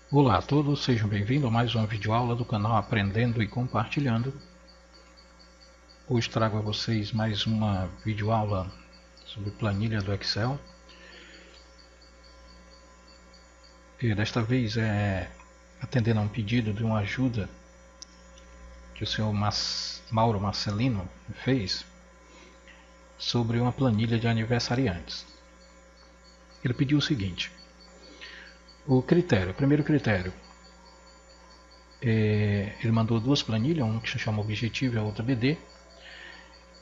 Olá a todos, sejam bem-vindos a mais uma videoaula do canal Aprendendo e Compartilhando. Hoje trago a vocês mais uma videoaula sobre planilha do Excel. E desta vez atendendo a um pedido de uma ajuda que o senhor Mauro Marcelino fez sobre uma planilha de aniversariantes. Ele pediu o seguinte: o primeiro critério, ele mandou duas planilhas, uma que se chama Objetivo e a outra BD,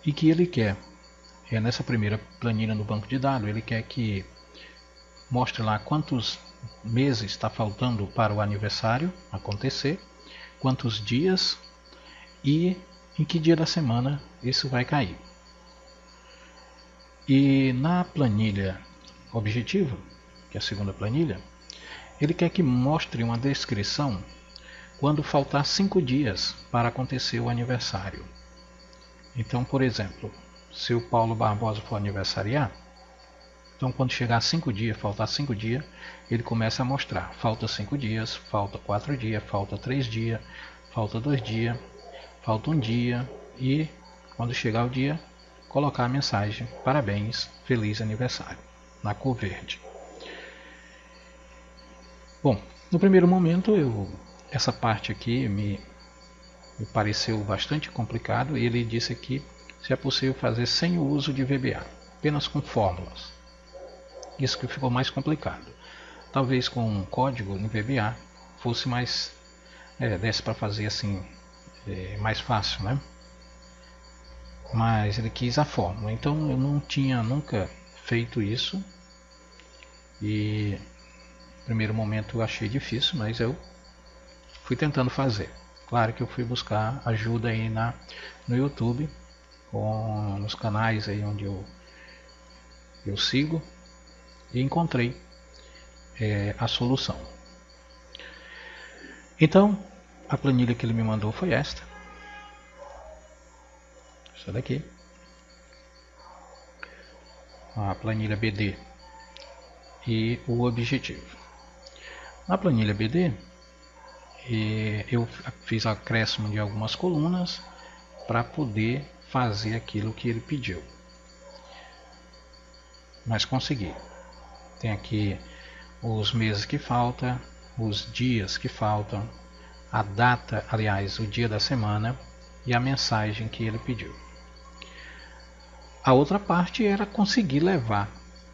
e que ele quer, nessa primeira planilha no banco de dados, ele quer que mostre lá quantos meses está faltando para o aniversário acontecer, quantos dias e em que dia da semana isso vai cair. E na planilha Objetivo, que é a segunda planilha, ele quer que mostre uma descrição quando faltar 5 dias para acontecer o aniversário. Então, por exemplo, se o Paulo Barbosa for aniversariar, então quando chegar a 5 dias, faltar 5 dias, ele começa a mostrar: falta 5 dias, falta 4 dias, falta 3 dias, falta 2 dias, falta 1 dia, e quando chegar o dia, colocar a mensagem: parabéns, feliz aniversário, na cor verde. Bom, no primeiro momento essa parte aqui me pareceu bastante complicado, e ele disse aqui se é possível fazer sem o uso de VBA, apenas com fórmulas. Isso que ficou mais complicado. Talvez com um código em VBA fosse mais, desse para fazer assim, mais fácil, né? Mas ele quis a fórmula, então eu não tinha nunca feito isso, e no primeiro momento eu achei difícil, mas eu fui tentando fazer. Claro que eu fui buscar ajuda aí no YouTube, nos canais aí onde eu sigo, e encontrei a solução. Então, a planilha que ele me mandou foi essa daqui, a planilha BD e o objetivo. Na planilha BD, eu fiz acréscimo de algumas colunas para poder fazer aquilo que ele pediu, mas consegui. Tem aqui os meses que faltam, os dias que faltam, a data, aliás, o dia da semana e a mensagem que ele pediu. A outra parte era conseguir levar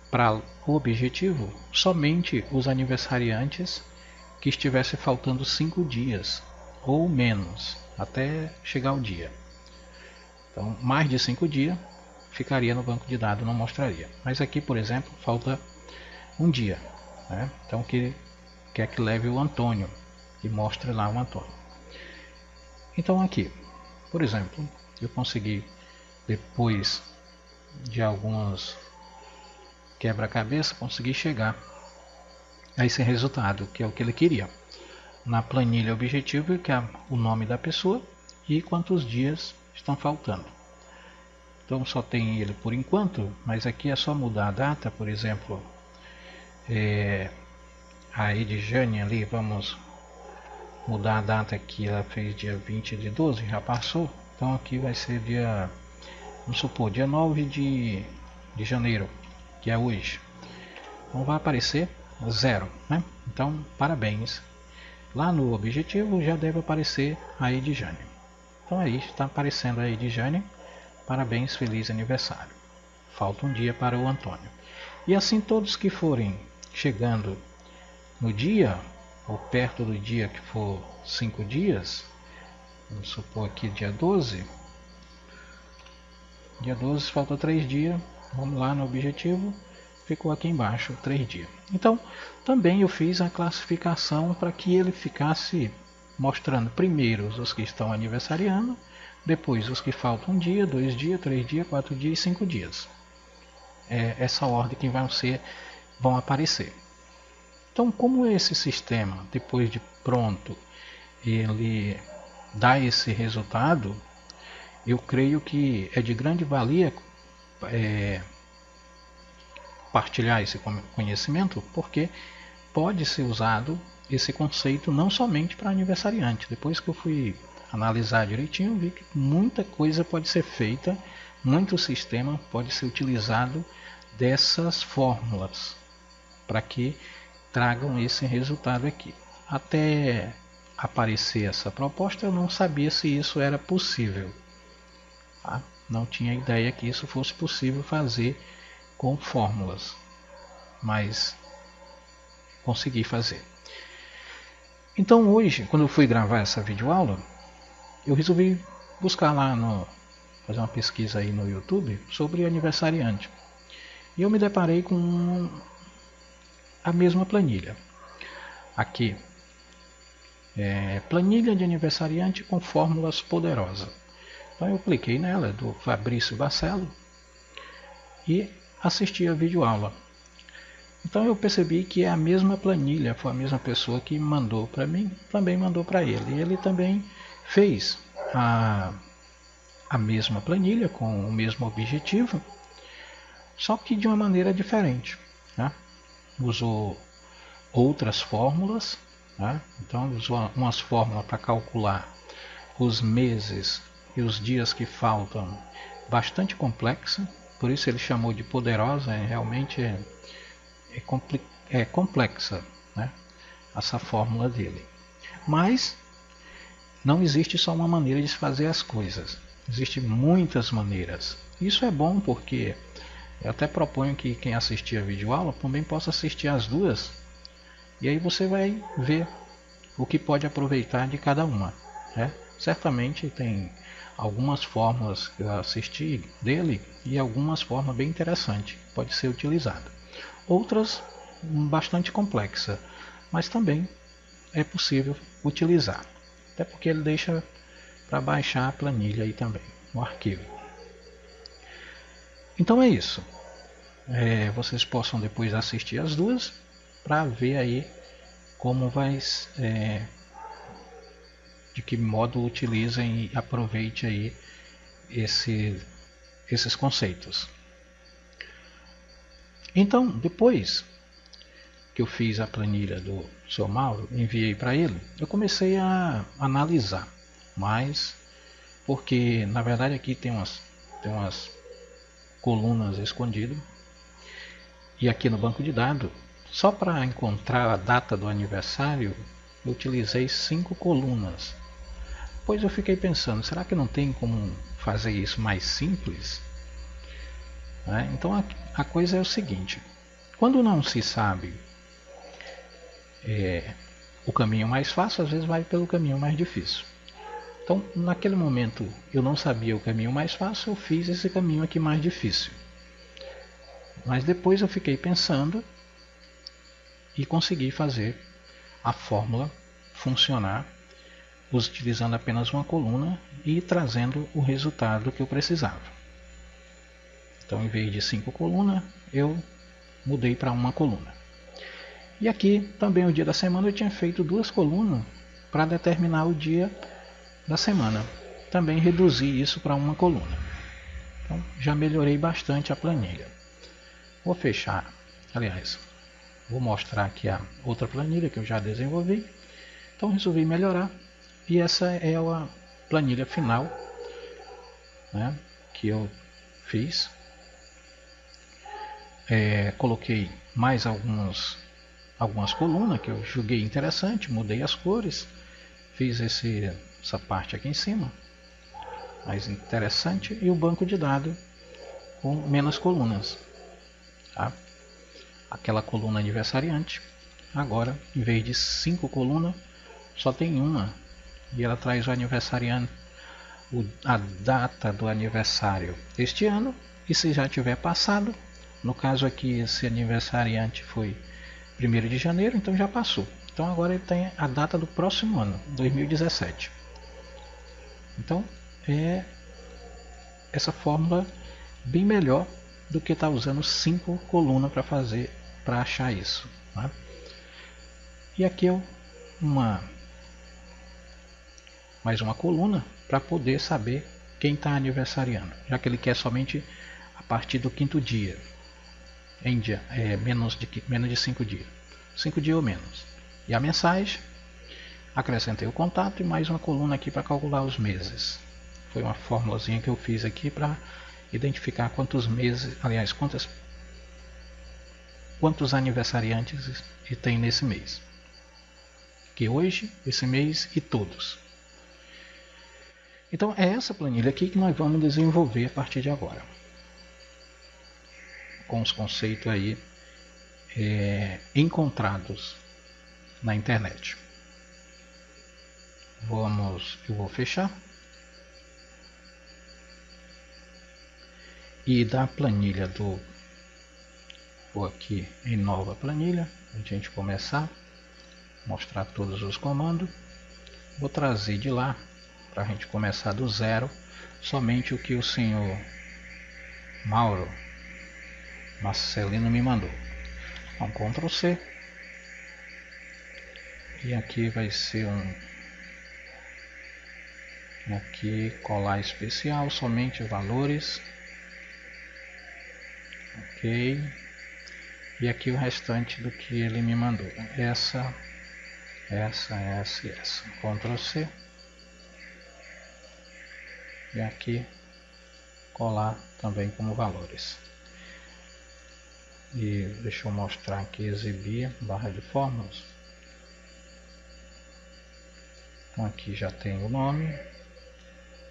para o objetivo somente os aniversariantes que estivesse faltando 5 dias ou menos até chegar o dia. Então, mais de 5 dias ficaria no banco de dados, não mostraria. Mas aqui, por exemplo, falta 1 dia, né? Então que quer que leve o Antônio e mostre lá o Antônio. Então aqui, por exemplo, eu consegui, depois de alguns quebra-cabeça, conseguir chegar a esse resultado, que é o que ele queria. Na planilha objetivo, que é o nome da pessoa e quantos dias estão faltando. Então só tem ele por enquanto, mas aqui é só mudar a data. Por exemplo, a Edjane ali, vamos mudar a data aqui, ela fez dia 20 de 12, já passou. Então aqui vai ser dia, vamos supor, dia 9 de janeiro, que é hoje. Então vai aparecer 0, né? Então parabéns. Lá no objetivo já deve aparecer a Edjane. Então aí está aparecendo a Edjane: parabéns, feliz aniversário. Falta 1 dia para o Antônio. E assim todos que forem chegando no dia, ou perto do dia que for 5 dias, vamos supor aqui dia 12. Dia 12 falta 3 dias, vamos lá no objetivo, ficou aqui embaixo 3 dias. Então também eu fiz a classificação para que ele ficasse mostrando primeiro os que estão aniversariando, depois os que faltam 1 dia, 2 dias, 3 dias, 4 dias e 5 dias. É essa ordem que vão aparecer. Então, como esse sistema, depois de pronto, ele dá esse resultado, eu creio que é de grande valia partilhar esse conhecimento, porque pode ser usado esse conceito não somente para aniversariante. Depois que eu fui analisar direitinho, eu vi que muita coisa pode ser feita, muito sistema pode ser utilizado dessas fórmulas para que tragam esse resultado aqui. Até aparecer essa proposta, eu não sabia se isso era possível. Tá? Não tinha ideia que isso fosse possível fazer com fórmulas, mas consegui fazer. Então hoje, quando eu fui gravar essa videoaula, eu resolvi buscar lá fazer uma pesquisa aí no YouTube sobre aniversariante. E eu me deparei com a mesma planilha. Aqui, planilha de aniversariante com fórmulas poderosas. Então eu cliquei nela, do Fabrício Barcelo, e assisti a videoaula. Então eu percebi que é a mesma planilha, foi a mesma pessoa que mandou para mim, também mandou para ele. E ele também fez a mesma planilha com o mesmo objetivo, só que de uma maneira diferente. Tá? Usou outras fórmulas, tá? Então usou umas fórmulas para calcular os meses e os dias que faltam, bastante complexa, por isso ele chamou de poderosa, realmente é complexa, né? Essa fórmula dele. Mas não existe só uma maneira de se fazer as coisas, existem muitas maneiras. Isso é bom porque eu até proponho que quem assistir a videoaula também possa assistir as duas, e aí você vai ver o que pode aproveitar de cada uma, né? Certamente tem algumas fórmulas que eu assisti dele e algumas formas bem interessantes, pode ser utilizada. Outras bastante complexa, mas também é possível utilizar, até porque ele deixa para baixar a planilha aí também, o arquivo. Então é isso. Vocês possam depois assistir as duas para ver aí como vai, de que modo utilizem e aproveite aí esses conceitos. Então, depois que eu fiz a planilha do Sr. Mauro, enviei para ele, eu comecei a analisar mais, porque na verdade aqui tem umas colunas escondidas, e aqui no banco de dados, só para encontrar a data do aniversário, eu utilizei 5 colunas. Depois eu fiquei pensando, será que não tem como fazer isso mais simples? Então a coisa é o seguinte, quando não se sabe o caminho mais fácil, às vezes vai pelo caminho mais difícil. Então naquele momento eu não sabia o caminho mais fácil, eu fiz esse caminho aqui mais difícil. Mas depois eu fiquei pensando e consegui fazer a fórmula funcionar utilizando apenas uma coluna e trazendo o resultado que eu precisava. Então, em vez de 5 colunas, eu mudei para uma coluna. E aqui também o dia da semana eu tinha feito 2 colunas para determinar o dia da semana. Também reduzi isso para uma coluna. Então já melhorei bastante a planilha. Vou fechar, aliás, vou mostrar aqui a outra planilha que eu já desenvolvi. Então resolvi melhorar. E essa é a planilha final, né, que eu fiz. Coloquei mais algumas colunas que eu julguei interessante, mudei as cores, fiz essa parte aqui em cima, mais interessante, e o banco de dados com menos colunas. Tá? Aquela coluna aniversariante, agora em vez de 5 colunas, só tem uma. E ela traz o aniversariante, a data do aniversário este ano, e se já tiver passado, no caso aqui esse aniversariante foi 1º de janeiro, então já passou. Então agora ele tem a data do próximo ano, 2017. Então é essa fórmula bem melhor do que estar usando 5 colunas para achar isso. Tá? E aqui é mais uma coluna para poder saber quem está aniversariando, já que ele quer somente a partir do 5º dia, menos de 5 dias, 5 dias ou menos. E a mensagem, acrescentei o contato e mais uma coluna aqui para calcular os meses. Foi uma formulazinha que eu fiz aqui para identificar quantos meses, aliás, quantos aniversariantes tem nesse mês. Que hoje, esse mês e todos. Então é essa planilha aqui que nós vamos desenvolver a partir de agora. Com os conceitos aí encontrados na internet. Eu vou fechar. E da planilha vou aqui em nova planilha, a gente começar a mostrar todos os comandos. Vou trazer de lá para a gente começar do zero, somente o que o senhor Mauro Marcelino me mandou. Então, Ctrl C. E aqui vai ser aqui colar especial, somente valores. Ok. E aqui o restante do que ele me mandou. Essa e essa. Ctrl C. E aqui colar também como valores. E deixa eu mostrar aqui, exibir barra de fórmulas. Então aqui já tem o nome,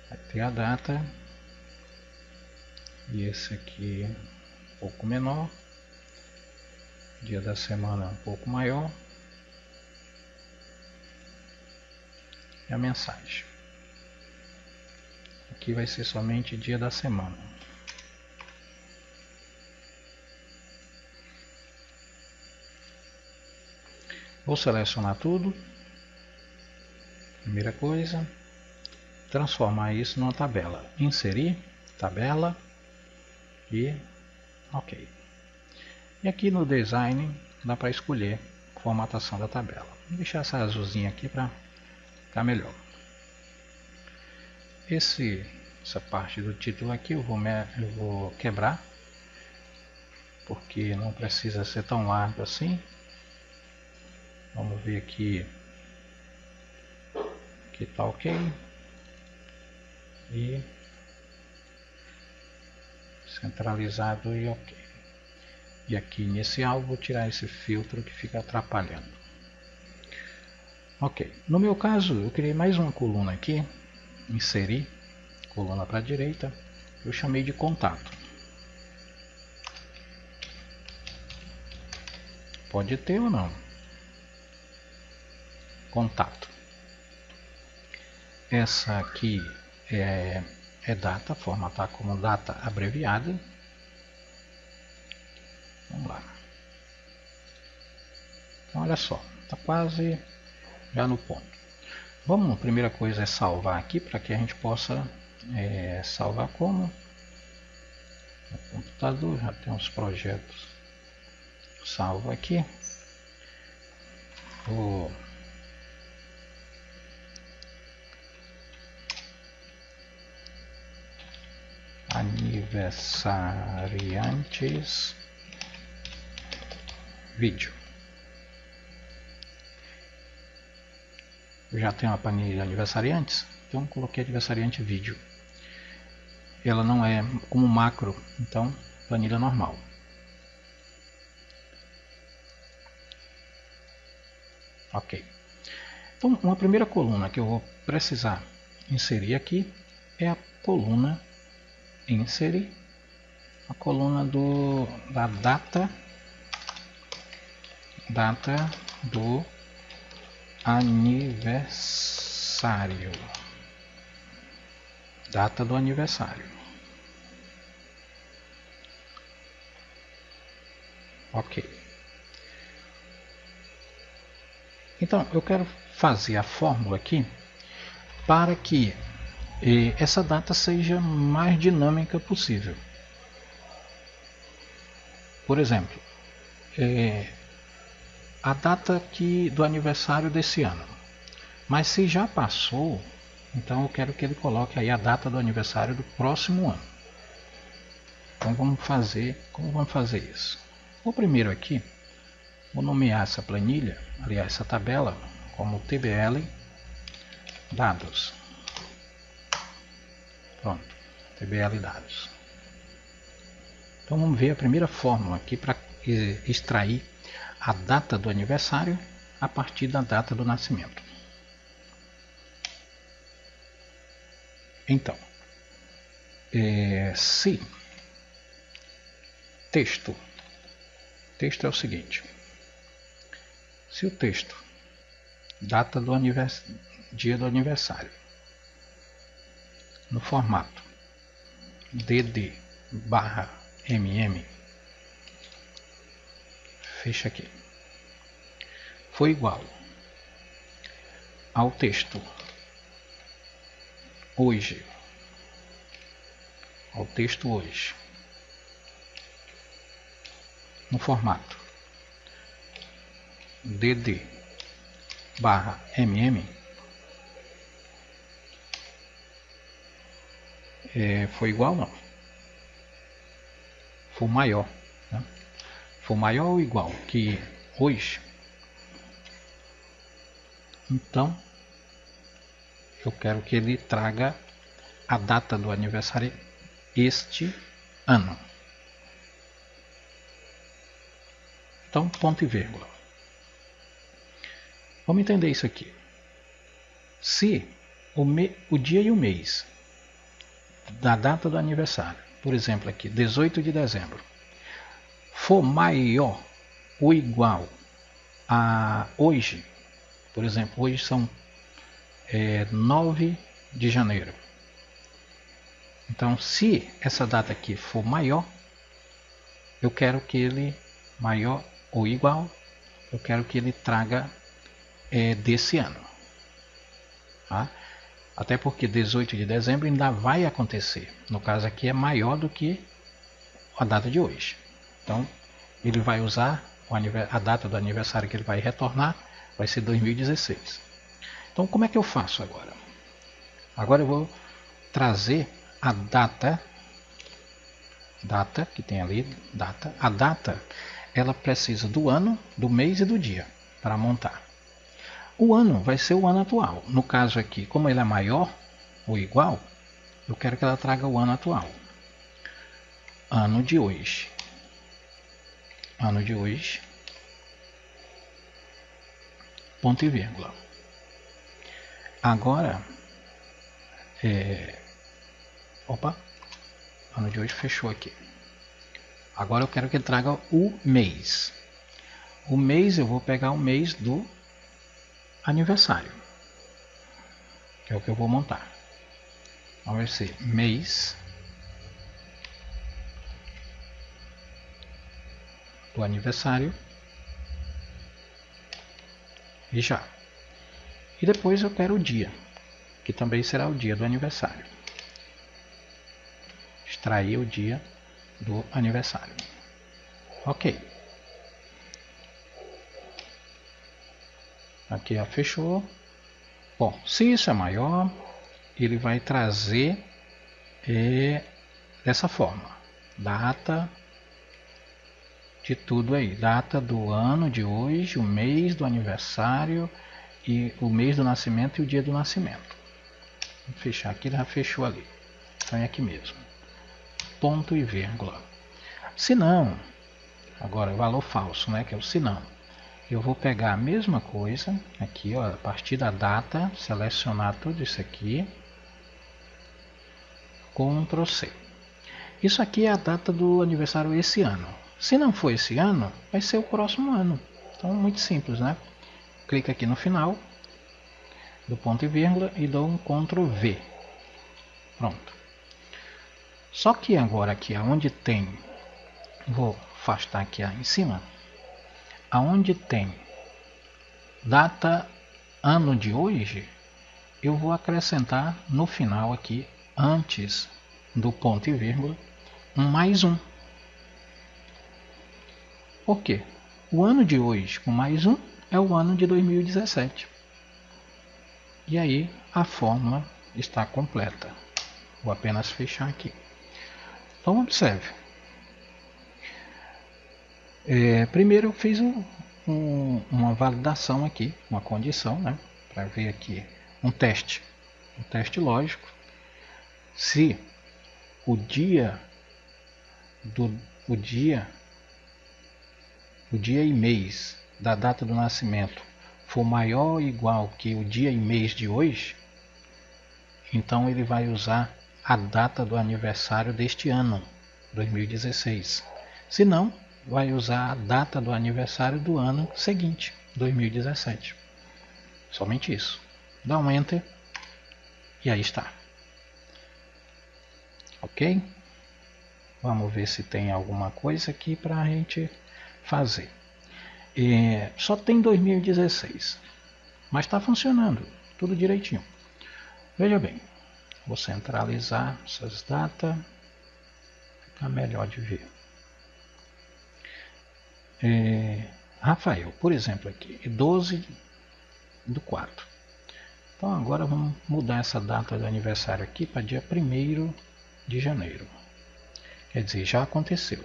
vai ter a data, e esse aqui um pouco menor, dia da semana um pouco maior, e a mensagem. Aqui vai ser somente dia da semana. Vou selecionar tudo. Primeira coisa, transformar isso numa tabela. Inserir, tabela e ok. E aqui no design dá para escolher a formatação da tabela. Vou deixar essa azulzinha aqui para ficar melhor. Essa parte do título aqui eu vou quebrar, porque não precisa ser tão largo assim. Vamos ver aqui que tá ok. E centralizado e ok. E aqui inicial vou tirar esse filtro que fica atrapalhando. Ok. No meu caso eu criei mais uma coluna aqui. Inserir, coluna para a direita. Eu chamei de contato. Pode ter ou não. Contato. Essa aqui é data, formatar como data abreviada. Vamos lá. Então, olha só, está quase já no ponto. Vamos, a primeira coisa é salvar aqui, para que a gente possa salvar como? No computador, já tem uns projetos. Salvo aqui. Vou aniversariantes vídeo. Eu já tenho uma planilha de aniversariantes, então coloquei aniversariante vídeo. Ela não é como macro, então planilha normal. Ok. Então, uma primeira coluna que eu vou precisar inserir aqui é a coluna inserir, a coluna da data do aniversário. Data do aniversário. Ok. Então, eu quero fazer a fórmula aqui para que essa data seja mais dinâmica possível. Por exemplo, a data aqui do aniversário desse ano. Mas se já passou, então eu quero que ele coloque aí a data do aniversário do próximo ano. Então como vamos fazer isso? O primeiro aqui, Vou nomear essa planilha, aliás, essa tabela, como TBL dados. Pronto, TBL dados. Então vamos ver a primeira fórmula aqui para extrair a data do aniversário a partir da data do nascimento. Então, se texto é o seguinte: se o texto, data do dia do aniversário, no formato dd/mm, fecha aqui, foi igual ao texto hoje, no formato dd/mm, foi igual não? For maior, né? For maior ou igual que hoje, então eu quero que ele traga a data do aniversário este ano. Então, ponto e vírgula. Vamos entender isso aqui. Se o dia e o mês da data do aniversário, por exemplo aqui, 18 de dezembro, for maior ou igual a hoje, por exemplo, hoje são 9 de janeiro. Então, se essa data aqui for maior, eu quero que ele, maior ou igual, eu quero que ele traga desse ano. Tá? Até porque 18 de dezembro ainda vai acontecer. No caso aqui é maior do que a data de hoje. Então, ele vai usar a data do aniversário que ele vai retornar, vai ser 2016. Então, como é que eu faço agora? Agora eu vou trazer a data que tem ali, a data, ela precisa do ano, do mês e do dia para montar. O ano vai ser o ano atual. No caso aqui, como ele é maior ou igual, eu quero que ela traga o ano atual. Ano de hoje. Ano de hoje. Ponto e vírgula. Agora, ano de hoje fechou aqui. Agora eu quero que ele traga o mês. O mês eu vou pegar o mês do aniversário, que é o que eu vou montar. Então vai ser mês do aniversário e já. E depois eu quero o dia, que também será o dia do aniversário. Extrair o dia do aniversário. Ok. Aqui já fechou. Bom, se isso é maior, ele vai trazer dessa forma. Data de tudo aí. Data do ano de hoje, o mês do aniversário, e o mês do nascimento e o dia do nascimento. Vou fechar aqui, ele já fechou ali. Então é aqui mesmo. Ponto e vírgula. Se não, agora valor falso, né? Que é o se não. Eu vou pegar a mesma coisa aqui, ó, a partir da data, selecionar tudo isso aqui, Ctrl C. Isso aqui é a data do aniversário esse ano. Se não for esse ano, vai ser o próximo ano. Então, muito simples, né? Clica aqui no final do ponto e vírgula e dou um Ctrl V. Pronto. Só que agora aqui, aonde tem, vou afastar aqui em cima, aonde tem data ano de hoje, eu vou acrescentar no final aqui, antes do ponto e vírgula, um mais um. Por quê? O ano de hoje com mais um é o ano de 2017. E aí a fórmula está completa. Vou apenas fechar aqui. Então observe. Primeiro eu fiz uma validação aqui, uma condição, né? Para ver aqui um teste lógico. Se o dia e mês da data do nascimento for maior ou igual que o dia e mês de hoje, então ele vai usar a data do aniversário deste ano, 2016. Se não, vai usar a data do aniversário do ano seguinte, 2017. Somente isso. Dá um Enter e aí está. Ok? Vamos ver se tem alguma coisa aqui para a gente fazer. Só tem 2016, mas está funcionando tudo direitinho. Veja bem, vou centralizar essas datas, fica melhor de ver. Rafael, por exemplo, aqui, 12/4. Então agora vamos mudar essa data do aniversário aqui para dia 1º de janeiro. Quer dizer, já aconteceu.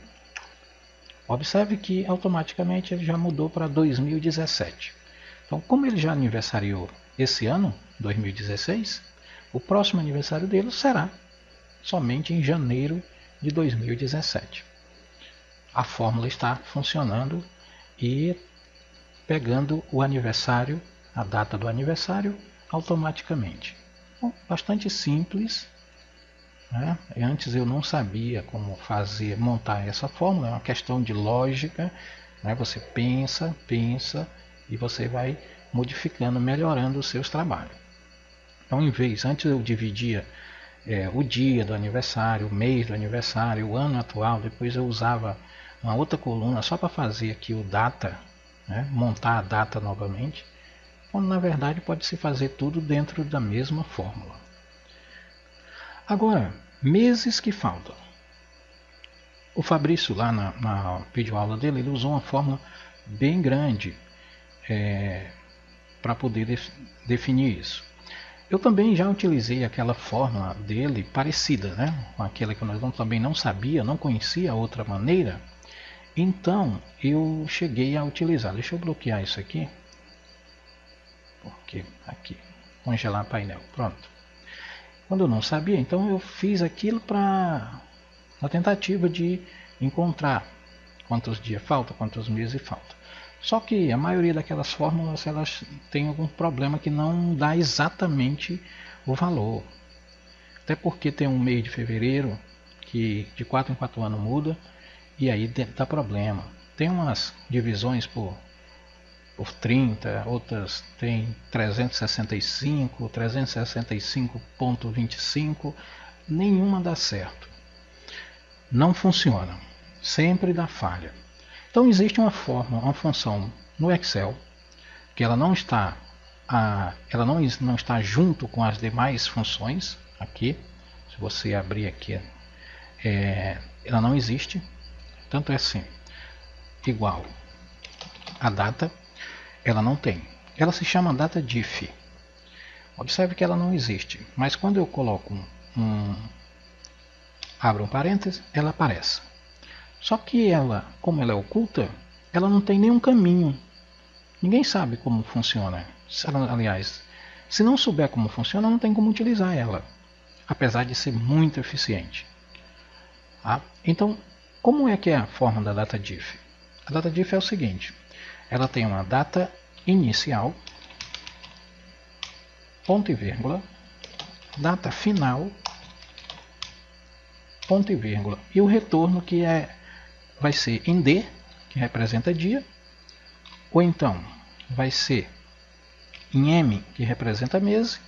Observe que automaticamente ele já mudou para 2017. Então, como ele já aniversariou esse ano, 2016, o próximo aniversário dele será somente em janeiro de 2017. A fórmula está funcionando e pegando o aniversário, a data do aniversário, automaticamente. Bom, bastante simples. Né? Antes eu não sabia como montar essa fórmula, é uma questão de lógica, né? Você pensa e você vai modificando, melhorando os seus trabalhos. Então, antes eu dividia o dia do aniversário, o mês do aniversário, o ano atual, depois eu usava uma outra coluna só para fazer aqui o data, né? Montar a data novamente, quando na verdade pode se fazer tudo dentro da mesma fórmula. Agora, meses que faltam. O Fabrício lá na videoaula dele, ele usou uma fórmula bem grande para poder definir isso. Eu também já utilizei aquela fórmula dele parecida, né? Com aquela que eu também não sabia, não conhecia a outra maneira. Então eu cheguei a utilizar. Deixa eu bloquear isso aqui. Porque aqui, congelar painel, pronto. Quando eu não sabia, então eu fiz aquilo na tentativa de encontrar quantos dias falta, quantos meses falta. Só que a maioria daquelas fórmulas elas têm algum problema que não dá exatamente o valor. Até porque tem um mês de fevereiro que de 4 em 4 anos muda e aí dá problema. Tem umas divisões por 30, outras tem 365, 365.25, nenhuma dá certo. Não funciona, sempre dá falha. Então existe uma função no Excel que ela não está junto com as demais funções aqui. Se você abrir aqui, ela não existe. Tanto é assim, igual a data. Ela não tem. Ela se chama data diff. Observe que ela não existe. Mas quando eu coloco abro um parênteses, ela aparece. Só que ela, como ela é oculta, ela não tem nenhum caminho. Ninguém sabe como funciona. Aliás, se não souber como funciona, não tem como utilizar ela. Apesar de ser muito eficiente. Tá? Então, como é que é a forma da data diff? A data diff é o seguinte. Ela tem uma data inicial, ponto e vírgula, data final, ponto e vírgula, e o retorno que vai ser em D, que representa dia, ou então vai ser em M, que representa mês,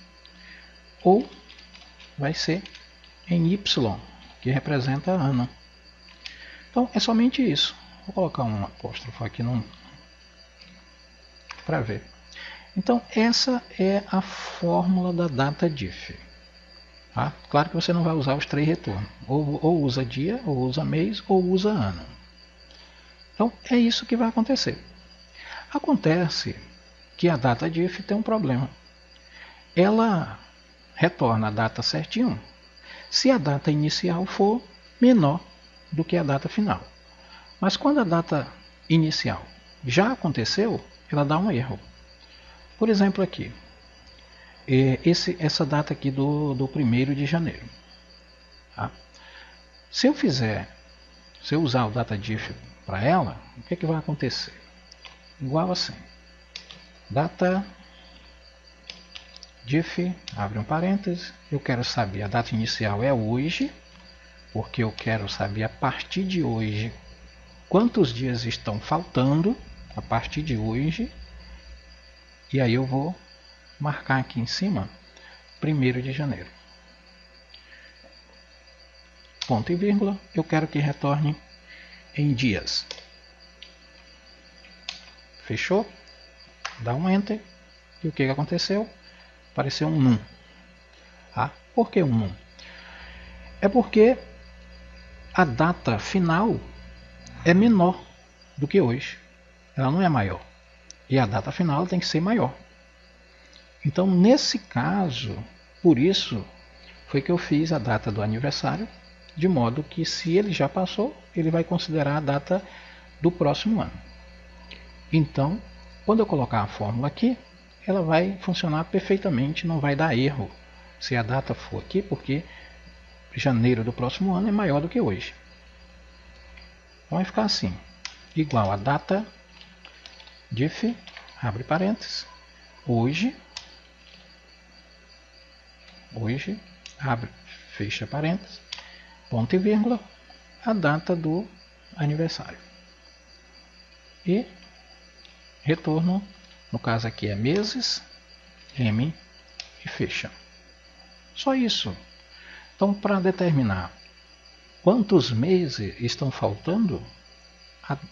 ou vai ser em Y, que representa ano. Então é somente isso. Vou colocar um apóstrofo aqui para ver. Então essa é a fórmula da data diff. Tá? Claro que você não vai usar os 3 retornos. Ou usa dia, ou usa mês, ou usa ano. Então é isso que vai acontecer. Acontece que a data diff tem um problema. Ela retorna a data certinho se a data inicial for menor do que a data final. Mas quando a data inicial já aconteceu, ela dá um erro. Por exemplo aqui, essa data aqui do 1º de janeiro. Tá? Se eu usar o DataDiff para ela, o que vai acontecer? Igual assim, data diff, abre um parênteses, eu quero saber, a data inicial é hoje, porque eu quero saber a partir de hoje quantos dias estão faltando a partir de hoje, e aí eu vou marcar aqui em cima 1º de janeiro. Ponto e vírgula, eu quero que retorne em dias. Fechou? Dá um Enter, e o que aconteceu? Apareceu um num. Ah, por que um num? É porque a data final é menor do que hoje. Ela não é maior. E a data final tem que ser maior. Então, nesse caso, por isso foi que eu fiz a data do aniversário, de modo que se ele já passou, ele vai considerar a data do próximo ano. Então, quando eu colocar a fórmula aqui, ela vai funcionar perfeitamente, não vai dar erro se a data for aqui, porque janeiro do próximo ano é maior do que hoje. Então vai ficar assim, igual a data diff, abre parênteses, hoje, abre, fecha parênteses, ponto e vírgula, a data do aniversário. E retorno, no caso aqui é meses, M e fecha. Só isso. Então, para determinar quantos meses estão faltando,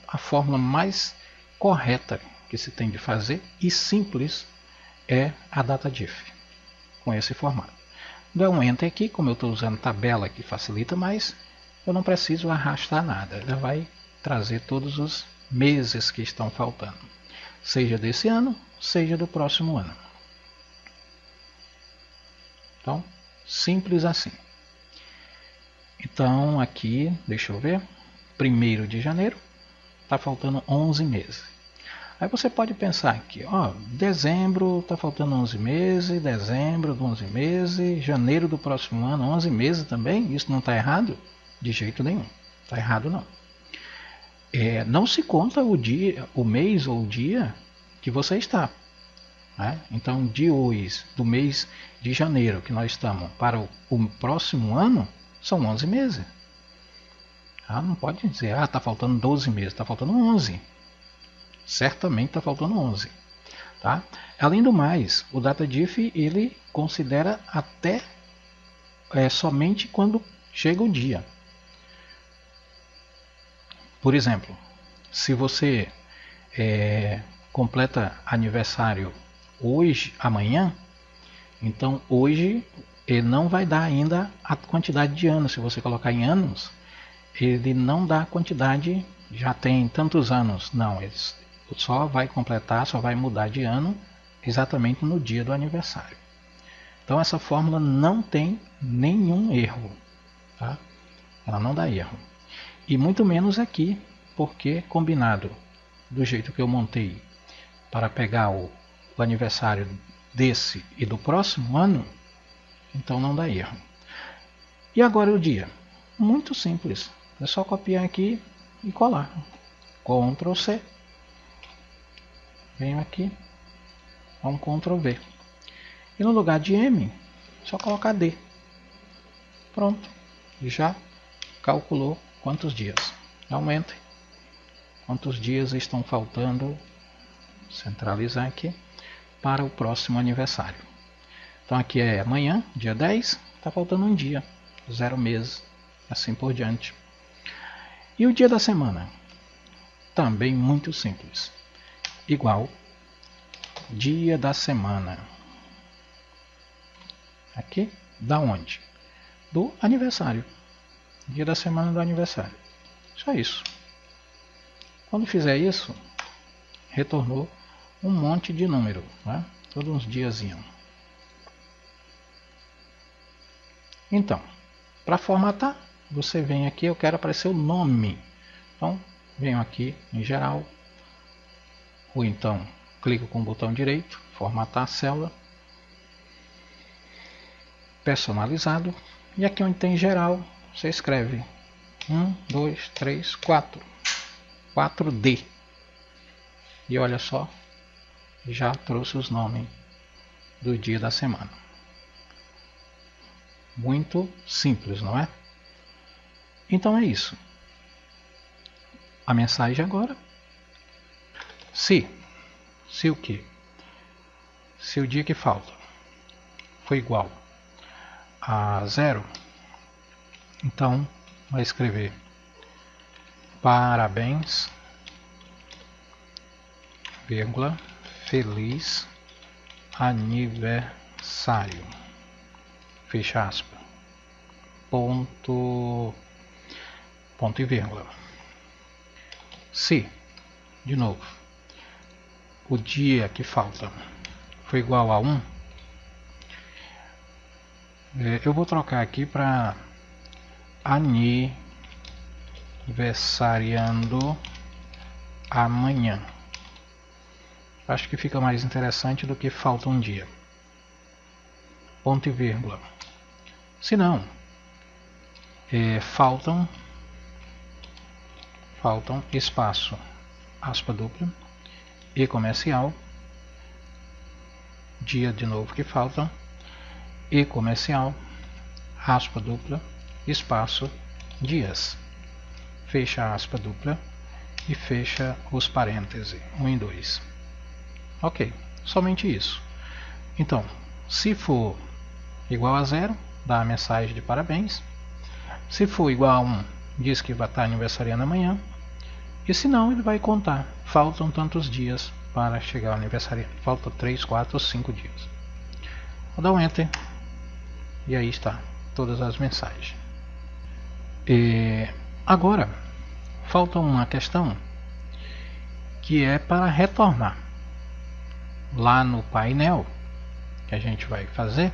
a fórmula mais correta que se tem de fazer e simples é a DataDiff, com esse formato. Dá um Enter aqui, como eu estou usando tabela que facilita mais, eu não preciso arrastar nada, ela vai trazer todos os meses que estão faltando, seja desse ano, seja do próximo ano. Então, simples assim. Então, aqui, deixa eu ver, 1º de janeiro, está faltando 11 meses. Aí você pode pensar aqui, ó, dezembro está faltando 11 meses, dezembro 11 meses, janeiro do próximo ano 11 meses também, isso não está errado? De jeito nenhum, está errado não. Não se conta o dia, o mês ou o dia que você está. Né? Então, de hoje, do mês de janeiro que nós estamos para o próximo ano, são 11 meses. Não pode dizer, está faltando 12 meses, está faltando 11. Certamente está faltando 11. Tá? Além do mais, o DataDiff ele considera até somente quando chega o dia. Por exemplo, se você completa aniversário hoje, amanhã, então hoje ele não vai dar ainda a quantidade de anos. Se você colocar em anos, ele não dá a quantidade, já tem tantos anos. Não, ele só vai completar, só vai mudar de ano exatamente no dia do aniversário. Então essa fórmula não tem nenhum erro, tá? Ela não dá erro. E muito menos aqui, porque combinado do jeito que eu montei para pegar o aniversário desse e do próximo ano, então não dá erro. E agora o dia? Muito simples. É só copiar aqui e colar. Ctrl C. Venho aqui. Dá um Ctrl V. E no lugar de M, só colocar D. Pronto. Já calculou quantos dias. Dá um Enter. Quantos dias estão faltando, centralizar aqui, para o próximo aniversário. Então aqui é amanhã, dia 10, está faltando um dia, 0 meses, assim por diante. E o dia da semana? Também muito simples. Igual, dia da semana. Aqui, da onde? Do aniversário. Dia da semana do aniversário. Só isso. Quando fizer isso, retornou um monte de número, né? Todos uns diazinhos. Então, para formatar, você vem aqui, eu quero aparecer o nome. Então, venho aqui em geral, ou então clico com o botão direito, formatar a célula, personalizado, e aqui onde tem geral, você escreve 1, 2, 3, 4, 4D, e olha só, já trouxe os nomes do dia da semana. Muito simples, não é? Então é isso. A mensagem agora. Se o que? Se o dia que falta foi igual a 0, então vai escrever parabéns, vírgula, feliz aniversário, fecha aspas, ponto e vírgula. Se, de novo, o dia que falta foi igual a 1, eu vou trocar aqui para aniversariando amanhã. Acho que fica mais interessante do que falta um dia. Ponto e vírgula. Se não, faltam espaço, aspa dupla, e comercial, dia de novo que faltam, e comercial, aspa dupla, espaço, dias, fecha aspa dupla e fecha os parênteses, 1 e 2. Ok, somente isso. Então, se for igual a 0, dá a mensagem de parabéns. Se for igual a 1, diz que vai estar aniversariando amanhã. E se não, ele vai contar. Faltam tantos dias para chegar ao aniversário. Faltam 3, 4 ou 5 dias. Vou dar um Enter. E aí está todas as mensagens. Agora, falta uma questão que é para retornar. Lá no painel que a gente vai fazer,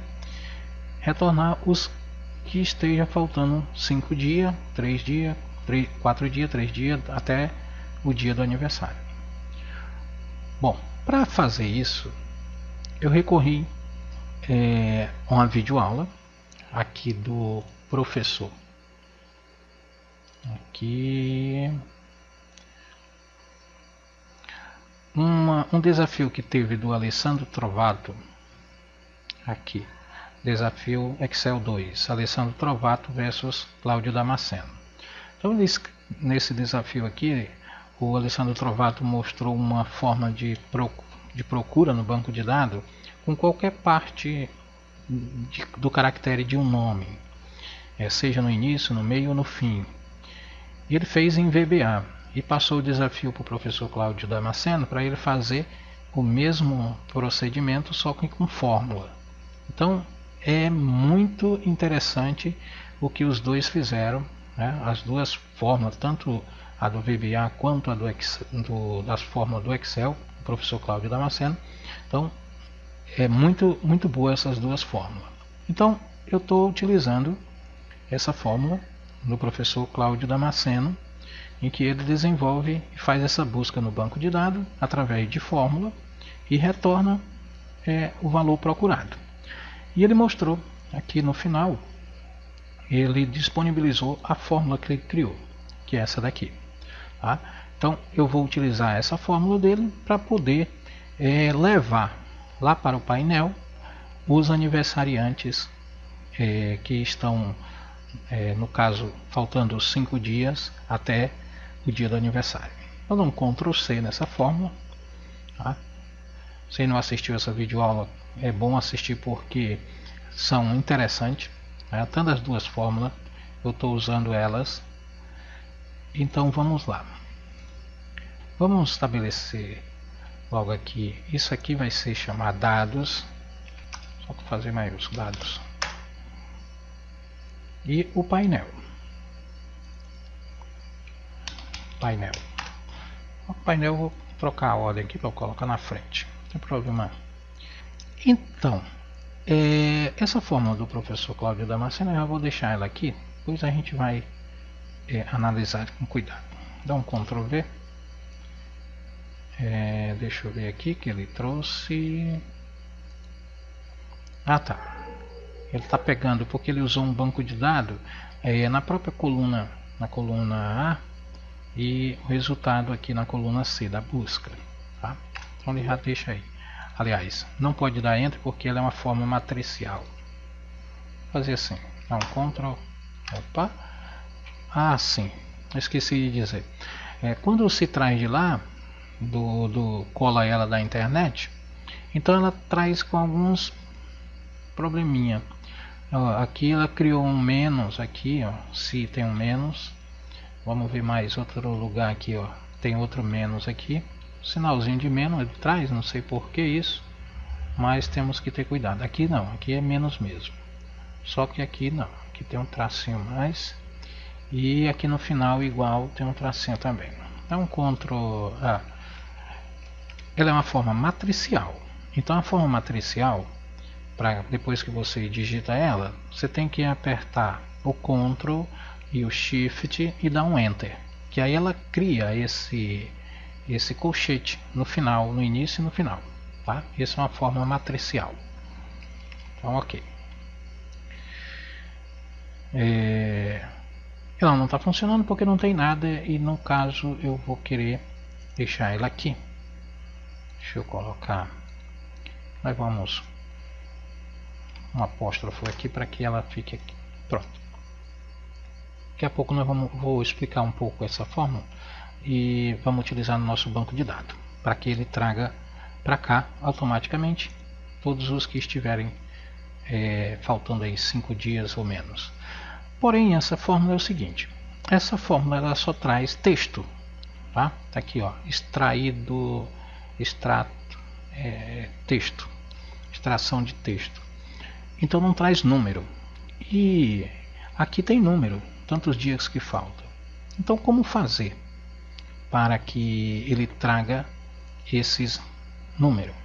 retornar os que esteja faltando 5 dias, 3 dias, 4 dias, 3 dias, até o dia do aniversário. Bom, para fazer isso, eu recorri a uma videoaula aqui do professor. Aqui um desafio que teve do Alessandro Trovato, aqui, desafio Excel 2, Alessandro Trovato versus Cláudio Damasceno. Então, nesse desafio aqui, o Alessandro Trovato mostrou uma forma de procura no banco de dados com qualquer parte do caractere de um nome, seja no início, no meio ou no fim. E ele fez em VBA e passou o desafio para o professor Cláudio Damasceno para ele fazer o mesmo procedimento, só que com fórmula. Então é muito interessante o que os dois fizeram, né? As duas fórmulas, tanto a do VBA quanto a das fórmulas do Excel, o professor Cláudio Damasceno. Então é muito boa essas duas fórmulas. Então eu estou utilizando essa fórmula do professor Cláudio Damasceno, em que ele desenvolve e faz essa busca no banco de dados através de fórmula e retorna o valor procurado. E ele mostrou aqui no final, ele disponibilizou a fórmula que ele criou, que é essa daqui. Tá? Então eu vou utilizar essa fórmula dele para poder levar lá para o painel os aniversariantes que estão, no caso, faltando 5 dias até o dia do aniversário. Eu dou um Ctrl C nessa fórmula. Tá? Se não assistiu essa videoaula, é bom assistir porque são interessantes. Né? Tanto as duas fórmulas, eu estou usando elas. Então vamos lá. Vamos estabelecer logo aqui. Isso aqui vai ser chamar dados. Só para fazer maiúsculo, dados. E o painel. O painel eu vou trocar a ordem aqui para eu colocar na frente. Não tem problema. Então, essa fórmula do professor Cláudio Damasceno, eu já vou deixar ela aqui. Depois a gente vai analisar com cuidado. Dá um Ctrl V. Deixa eu ver aqui que ele trouxe. Ah, tá. Ele está pegando porque ele usou um banco de dados na própria coluna, na coluna A, e o resultado aqui na coluna C da busca, tá? Então ele já deixa aí. Aliás, não pode dar enter porque ela é uma forma matricial. Vou fazer assim, então Ctrl, opa, sim, esqueci de dizer. Quando se traz de lá, cola ela da internet, então ela traz com alguns probleminha. Aqui ela criou um menos aqui, ó, se tem um menos. Vamos ver mais outro lugar aqui, ó. Tem outro menos aqui. Sinalzinho de menos ele traz, não sei por que isso, mas temos que ter cuidado. Aqui não, aqui é menos mesmo. Só que aqui não, aqui tem um tracinho mais. E aqui no final igual tem um tracinho também. Então Ctrl A. Ela é uma forma matricial. Então a forma matricial, depois que você digita ela, você tem que apertar o Ctrl e o Shift e dar um Enter, que aí ela cria esse colchete no final, no início e no final, tá? Essa é uma forma matricial. Então, ok. Ela não está funcionando porque não tem nada, e no caso eu vou querer deixar ela aqui. Deixa eu colocar, nós vamos um apóstrofo aqui para que ela fique aqui. Pronto. Daqui a pouco vou explicar um pouco essa fórmula e vamos utilizar no nosso banco de dados para que ele traga para cá automaticamente todos os que estiverem faltando aí 5 dias ou menos. Porém, essa fórmula é o seguinte: essa fórmula ela só traz texto, tá? Tá aqui, ó, texto, extração de texto. Então não traz número. E aqui tem número, tantos dias que faltam. Então como fazer para que ele traga esses números?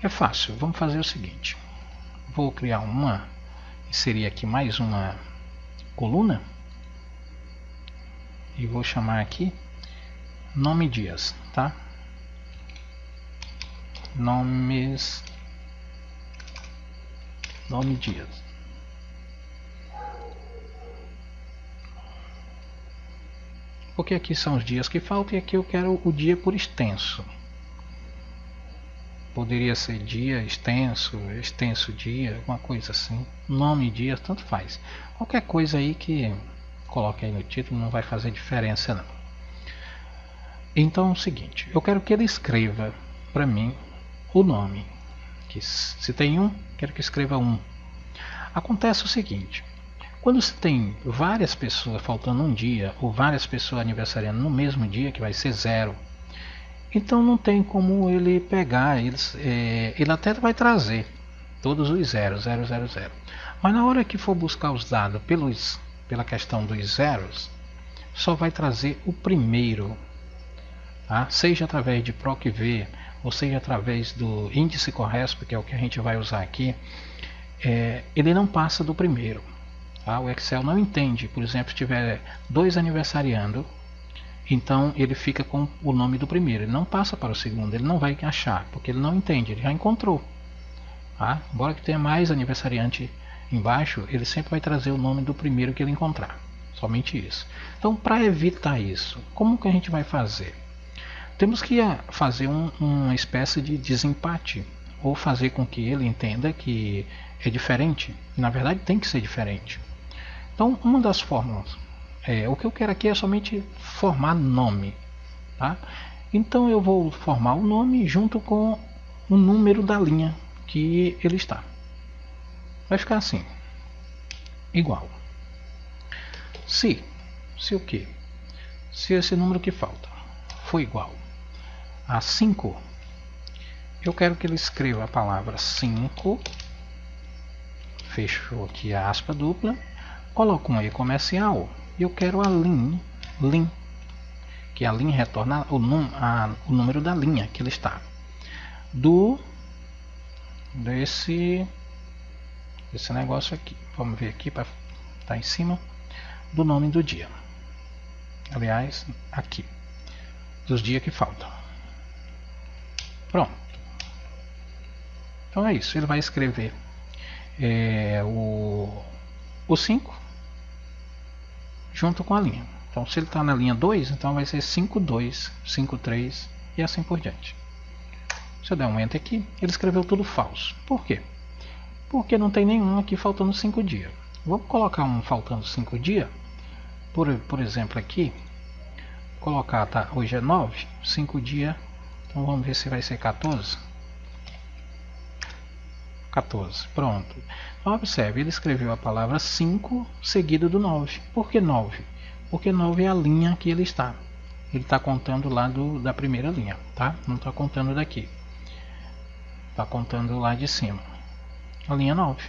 É fácil, vamos fazer o seguinte. Vou criar seria aqui mais uma coluna. E vou chamar aqui nome dias, tá? Nome dias. Porque aqui são os dias que faltam e aqui eu quero o dia por extenso. Poderia ser dia extenso, extenso dia, alguma coisa assim. Nome dia, tanto faz. Qualquer coisa aí que coloque aí no título não vai fazer diferença não. Então é o seguinte, eu quero que ele escreva para mim o nome. Que se tem um, quero que escreva um. Acontece o seguinte: quando se tem várias pessoas faltando um dia, ou várias pessoas aniversariando no mesmo dia, que vai ser 0, então não tem como ele pegar, ele até vai trazer todos os 0, 0, 0, 0. Mas na hora que for buscar os dados pela questão dos zeros, só vai trazer o primeiro, tá? Seja através de PROC-V, ou seja através do índice CORRESP, que é o que a gente vai usar aqui, ele não passa do primeiro. Tá? O Excel não entende, por exemplo, se tiver 2 aniversariando, então ele fica com o nome do primeiro, ele não passa para o segundo, ele não vai achar, porque ele não entende, ele já encontrou. Tá? Embora que tenha mais aniversariante embaixo, ele sempre vai trazer o nome do primeiro que ele encontrar, somente isso. Então, para evitar isso, como que a gente vai fazer? Temos que fazer uma espécie de desempate, ou fazer com que ele entenda que é diferente, e na verdade tem que ser diferente. Então, uma das fórmulas, o que eu quero aqui é somente formar nome, tá? Então eu vou formar o nome junto com o número da linha que ele está. Vai ficar assim, igual. Se o que? Se esse número que falta for igual a 5, eu quero que ele escreva a palavra 5, fechou aqui a aspa dupla, coloco um E comercial e eu quero a lim, que a linha retorna o número da linha que ele está, desse negócio aqui. Vamos ver aqui para estar em cima do nome do dia. Aliás, aqui, dos dias que faltam. Pronto. Então é isso. Ele vai escrever o 5 junto com a linha. Então se ele está na linha 2, então vai ser 5, 2, 5, 3 e assim por diante. Se eu der um Enter aqui, ele escreveu tudo falso. Por quê? Porque não tem nenhum aqui faltando 5 dias. Vamos colocar um faltando 5 dias. Por exemplo aqui, colocar, tá, hoje é 9, 5 dias, então vamos ver se vai ser 14. 14, pronto. Então observe, ele escreveu a palavra 5 seguido do 9. Por que 9? Porque 9 é a linha que ele está. Ele está contando lá da primeira linha, tá? Não está contando daqui. Está contando lá de cima. A linha 9.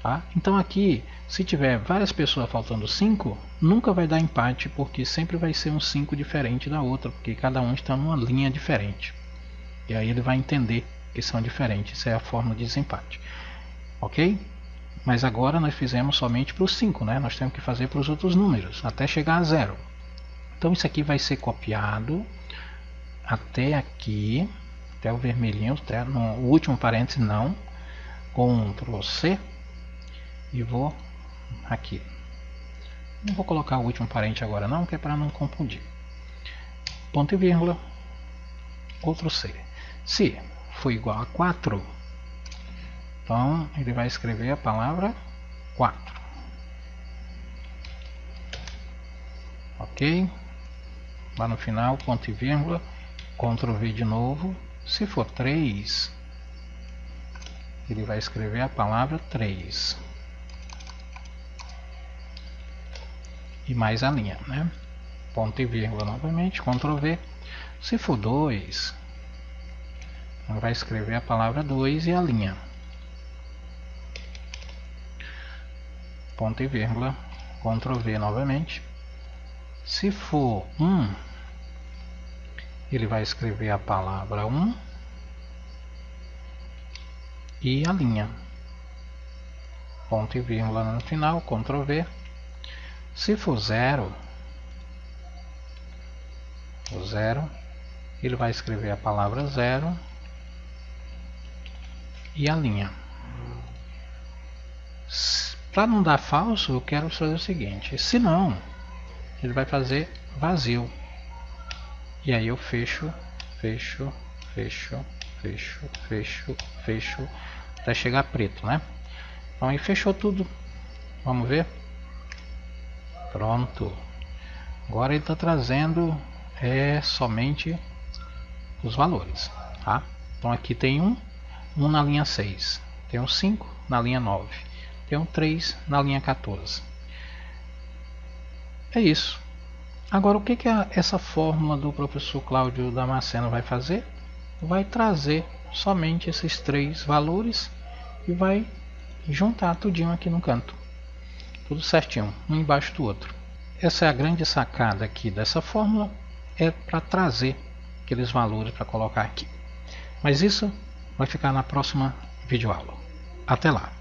Tá? Então aqui, se tiver várias pessoas faltando 5, nunca vai dar empate, porque sempre vai ser um 5 diferente da outra, porque cada um está numa linha diferente. E aí ele vai entender que são diferentes. Essa é a forma de desempate. Ok? Mas agora nós fizemos somente para os 5, né? Nós temos que fazer para os outros números, até chegar a 0. Então isso aqui vai ser copiado até aqui, até o vermelhinho, até no último parênteses não. Ctrl C e vou aqui. Não vou colocar o último parente agora não, que é para não confundir. Ponto e vírgula, Ctrl C. Se for igual a 4, então ele vai escrever a palavra 4. Ok? Lá no final, ponto e vírgula, Ctrl V de novo. Se for 3, ele vai escrever a palavra 3. E mais a linha, né? Ponto e vírgula novamente, Ctrl V. Se for 2, ele vai escrever a palavra 2 e a linha. Ponto e vírgula, Ctrl V novamente. Se for 1, ele vai escrever a palavra 1 e a linha. Ponto e vírgula no final, Ctrl V. Se for 0, ele vai escrever a palavra 0 e a linha. Para não dar falso, eu quero fazer o seguinte: se não, ele vai fazer vazio. E aí eu fecho, fecho, fecho, fecho, fecho, fecho, até chegar preto, né? Então aí fechou tudo. Vamos ver? Pronto. Agora ele está trazendo somente os valores, tá? Então aqui tem um na linha 6, tem um 5 na linha 9, tem um 3 na linha 14. É isso. Agora o que essa fórmula do professor Cláudio Damasceno vai fazer? Vai trazer somente esses 3 valores e vai juntar tudinho aqui no canto. Tudo certinho, um embaixo do outro. Essa é a grande sacada aqui dessa fórmula, é para trazer aqueles valores para colocar aqui. Mas isso vai ficar na próxima videoaula. Até lá!